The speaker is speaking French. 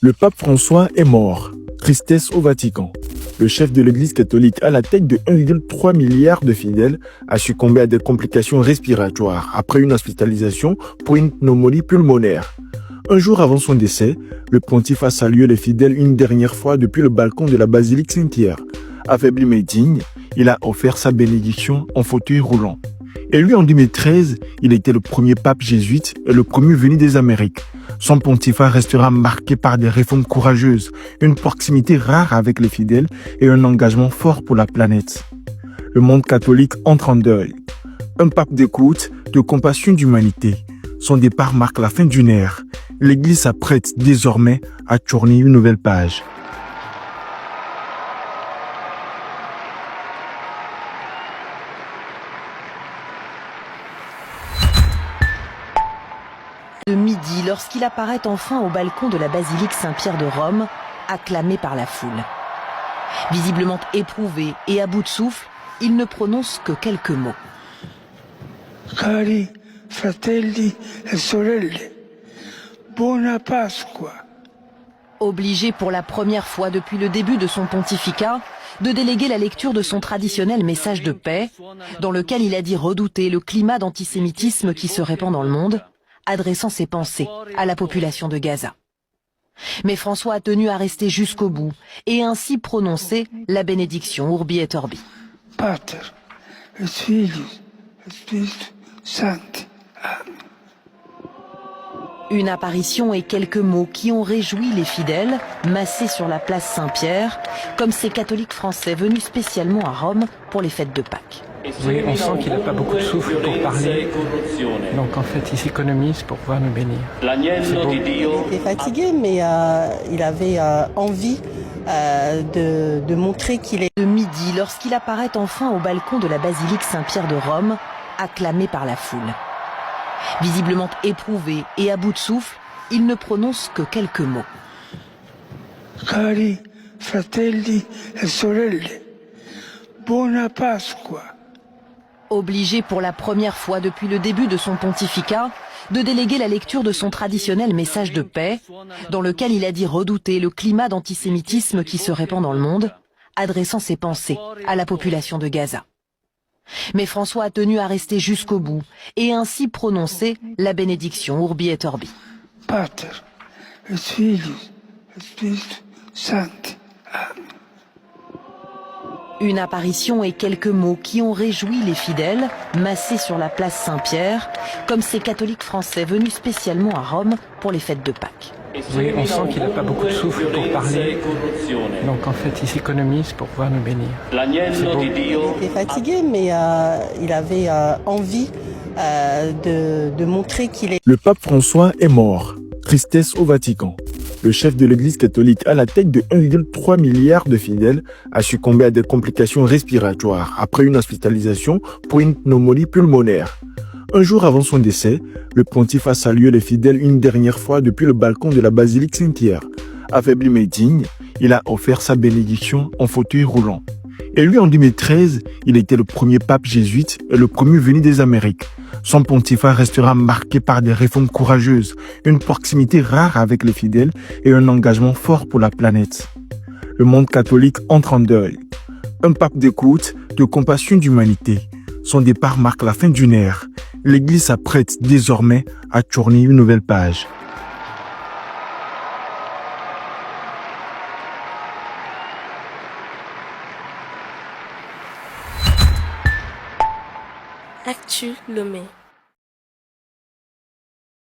Le pape François est mort. Tristesse au Vatican. Le chef de l'Église catholique, à la tête de 1,3 milliard de fidèles, a succombé à des complications respiratoires après une hospitalisation pour une pneumonie pulmonaire. Un jour avant son décès, le pontife a salué les fidèles une dernière fois depuis le balcon de la basilique Saint-Pierre. Affaibli mais digne, il a offert sa bénédiction en fauteuil roulant. Élu en 2013, il était le premier pape jésuite et le premier venu des Amériques. Son pontificat restera marqué par des réformes courageuses, une proximité rare avec les fidèles et un engagement fort pour la planète. Le monde catholique entre en deuil. Un pape d'écoute, de compassion, d'humanité. Son départ marque la fin d'une ère. L'Église s'apprête désormais à tourner une nouvelle page. De midi, lorsqu'il apparaît enfin au balcon de la basilique Saint-Pierre de Rome, acclamé par la foule. Visiblement éprouvé et à bout de souffle, il ne prononce que quelques mots. Cari fratelli e sorelle, buona Pasqua. Obligé pour la première fois depuis le début de son pontificat de déléguer la lecture de son traditionnel message de paix, dans lequel il a dit redouter le climat d'antisémitisme qui se répand dans le monde, adressant ses pensées à la population de Gaza. Mais François a tenu à rester jusqu'au bout et ainsi prononcer la bénédiction Urbi et Orbi. Pater, et Filius, et Spiritus Sancti. Amen. Une apparition et quelques mots qui ont réjoui les fidèles, massés sur la place Saint-Pierre, comme ces catholiques français venus spécialement à Rome pour les fêtes de Pâques. Oui, on sent qu'il n'a pas beaucoup de souffle pour parler, donc en fait il s'économise pour pouvoir nous bénir. Il était fatigué, mais il avait envie de montrer qu'il est... De midi, lorsqu'il apparaît enfin au balcon de la basilique Saint-Pierre de Rome, acclamé par la foule. Visiblement éprouvé et à bout de souffle, il ne prononce que quelques mots. Cari fratelli e sorelle, buona Pasqua. Obligé pour la première fois depuis le début de son pontificat de déléguer la lecture de son traditionnel message de paix, dans lequel il a dit redouter le climat d'antisémitisme qui se répand dans le monde, adressant ses pensées à la population de Gaza. Mais François a tenu à rester jusqu'au bout et ainsi prononcer la bénédiction Urbi et Orbi. Pater, et Filius, et Spiritus Sancti. Amen. Une apparition et quelques mots qui ont réjoui les fidèles, massés sur la place Saint-Pierre, comme ces catholiques français venus spécialement à Rome pour les fêtes de Pâques. Oui, on sent qu'il n'a pas beaucoup de souffle pour parler, donc en fait il s'économise pour pouvoir nous bénir. Il était fatigué, mais il avait envie de montrer qu'il est... Le pape François est mort. Tristesse au Vatican. Le chef de l'Église catholique, à la tête de 1,3 milliard de fidèles, a succombé à des complications respiratoires après une hospitalisation pour une pneumonie pulmonaire. Un jour avant son décès, le pontife a salué les fidèles une dernière fois depuis le balcon de la basilique Saint-Pierre. Affaibli mais digne, il a offert sa bénédiction en fauteuil roulant. Élu en 2013, il était le premier pape jésuite et le premier venu des Amériques. Son pontificat restera marqué par des réformes courageuses, une proximité rare avec les fidèles et un engagement fort pour la planète. Le monde catholique entre en deuil. Un pape d'écoute, de compassion, d'humanité. Son départ marque la fin d'une ère. L'Église s'apprête désormais à tourner une nouvelle page. Actu Lomé.